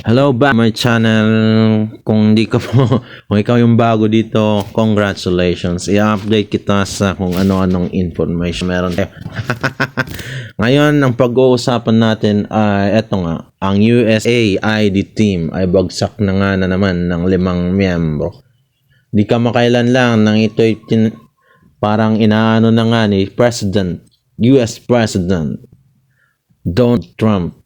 Hello back my channel. Kung hindi ka po, kung ikaw yung bago dito, congratulations. I-update kita sa kung ano-anong information meron tayo. Ngayon, ang pag-uusapan natin ay eto nga, ang USAID team ay bagsak na nga na naman ng 5 miyembro. Di ka makailan lang nang ito'y parang inaano na nga ni US President Donald Trump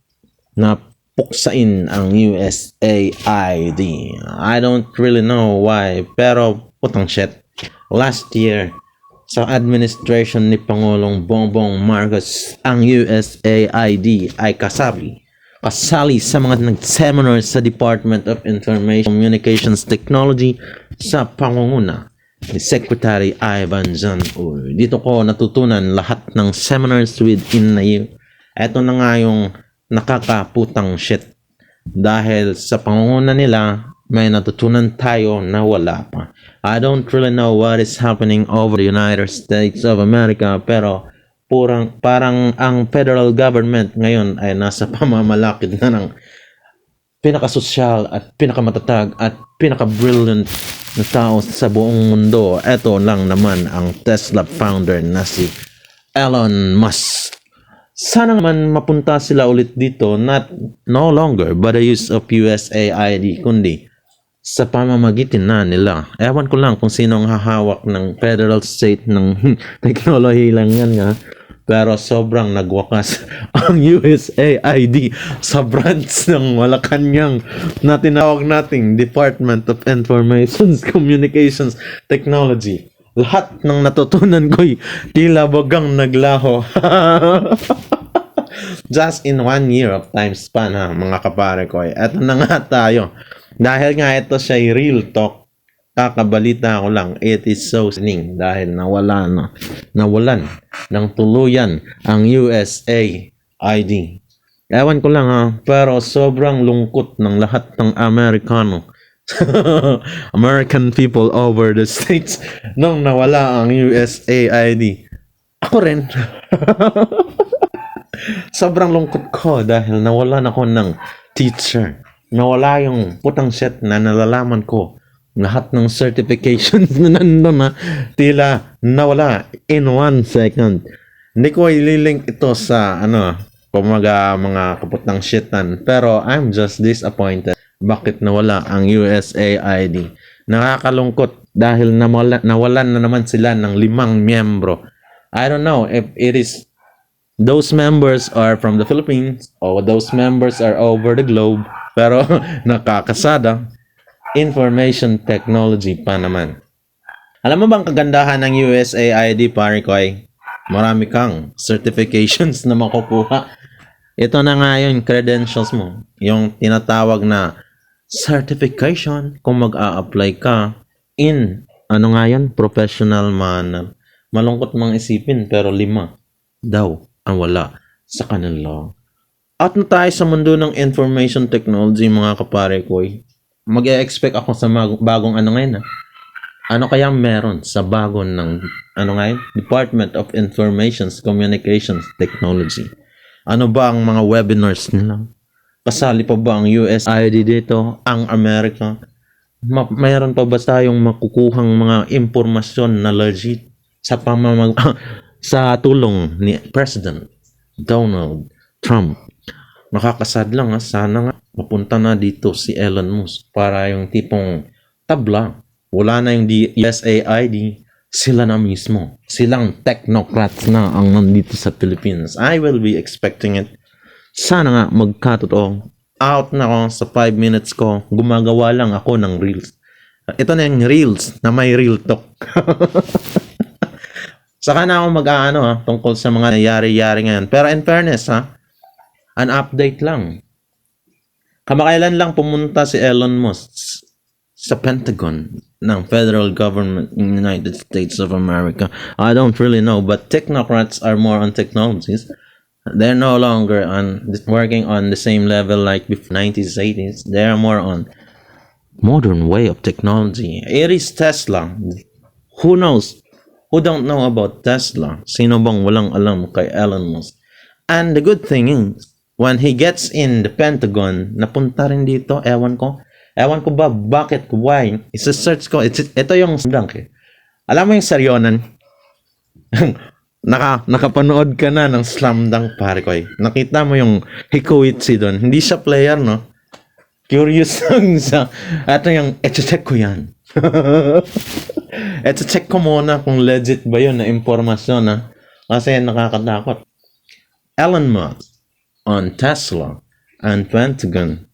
na puksain ang USAID. I don't really know why, pero putang shit. Last year, sa administration ni Pangulong Bongbong Marcos, ang USAID ay kasali sa mga nag-seminar sa Department of Information Communications Technology sa pangunguna ni Secretary Ivan John Uy. Dito ko natutunan lahat ng seminars within a year. Ito na nga yung nakakaputang shit. Dahil sa pangunguna nila, may natutunan tayo na wala pa. I don't really know what is happening over the United States of America, pero parang ang federal government ngayon ay nasa pamamalakid na ng pinakasosyal at pinakamatatag at pinaka-brilliant na tao sa buong mundo. Ito lang naman ang Tesla founder na si Elon Musk. Sana naman mapunta sila ulit dito, no longer by the use of USAID, kundi sa pamamagitan na nila. Ewan ko lang kung sino ang hahawak ng federal state ng technology lang yan nga. Pero sobrang nagwakas ang USAID sa branch ng Malacanang na tinawag nating Department of Information Communications Technology. Lahat ng natutunan ko'y tila bagang naglaho. Just in 1 year of time span mga kapare ko. Eto na nga tayo. Dahil nga ito siya real talk. Kakabalita ko lang, it is so sining dahil nawalan ng tuluyan ang USAID. Ewan ko lang pero sobrang lungkot ng lahat ng Amerikano. American people over the states nung nawala ang USAID. Ako rin. Sobrang lungkot ko dahil nawalan ako ng teacher. Nawala yung putang shit na nalalaman ko. Lahat ng certifications na nandun tila nawala in 1 second. Hindi ko ililink ito sa mga kaputang shitan. Pero I'm just disappointed. Bakit nawala ang USAID? Nakakalungkot dahil nawalan na naman sila ng 5 miyembro. I don't know if it is those members are from the Philippines or those members are over the globe. Pero nakakasada, information technology pa naman. Alam mo bang kagandahan ng USAID, pare ko, ay marami kang certifications na makukuha. Ito na nga yung credentials mo. Yung tinatawag na certification kung mag-a-apply ka in professional manner. Malungkot mang isipin pero 5 daw ang wala sa kanila. At na tayo sa mundo ng information technology, mga kapare ko. Mag-e-expect ako sa bagong ngayon. Ano kaya meron sa bago ng Department of Information Communications Technology? Ano ba ang mga webinars nila? Kasali pa ba ang USAID dito? Ang Amerika? Mayroon pa ba tayong makukuhang mga impormasyon na legit sa tulong ni President Donald Trump? Nakakasad lang sana nga mapunta na dito si Elon Musk para yung tipong tabla. Wala na yung USAID, sila na mismo. Silang technocrats na ang nandito sa Philippines. I will be expecting it. Sana nga magkatotoo. Out na ako sa 5 minutes ko. Gumagawa lang ako ng reels. Ito na yung reels na may real talk. Saka na ako tungkol sa mga nangyari-yari ngayon. Pero in fairness an update lang. Kamakailan lang pumunta si Elon Musk sa Pentagon ng federal government in the United States of America. I don't really know, but technocrats are more on technologies. They're no longer working on the same level like before 90s, 80s. They're more on modern way of technology. It is Tesla. Who knows? Who don't know about Tesla? Sino bang walang alam kay Elon Musk? And the good thing is, when he gets in the Pentagon, napunta rin dito, ewan ko ba, bakit, why, isa-search ko, ito yung dunk eh. Alam mo yung seryonan, nakapanood ka na ng Slam Dunk, pare ko eh. Nakita mo yung Hikuitsi doon, hindi siya player, no? Curious lang siya. Ito yung, check ko yan. Check ko muna kung legit ba yun na informasyon, ha? Kasi nakakatakot. Elon Musk on Tesla and Pentagon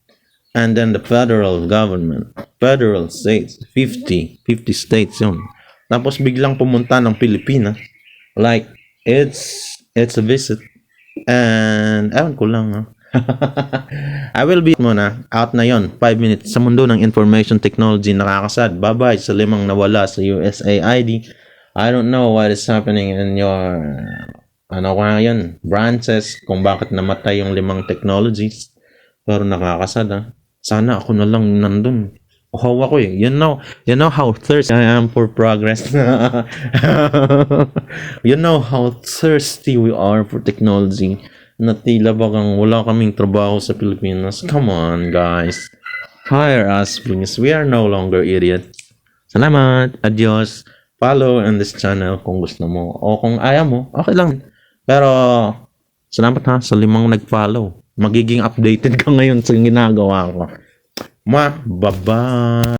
and then the federal government, federal states, 50 states yun. Tapos biglang pumunta ng Pilipinas. Like, it's a visit. And, ewan ko lang, ha. I will be muna, out na yon 5 minutes sa mundo ng information technology. Nakakasad. Bye-bye sa 5 nawala sa USAID. I don't know what is happening in your branches, kung bakit namatay yung 5 technologies. Pero nakakasad, ha. Sana ako na lang nandun. Uhaw ako eh. You know how thirsty I am for progress. You know how thirsty we are for technology. Na tila bagang wala kaming trabaho sa Pilipinas. Come on, guys. Hire us, please. We are no longer idiots. Salamat. Adios. Follow in this channel kung gusto mo. O kung ayaw mo, okay lang. Pero, salamat ha sa 5 nag-follow. Magiging updated ka ngayon sa ginagawa ko. Bye-bye.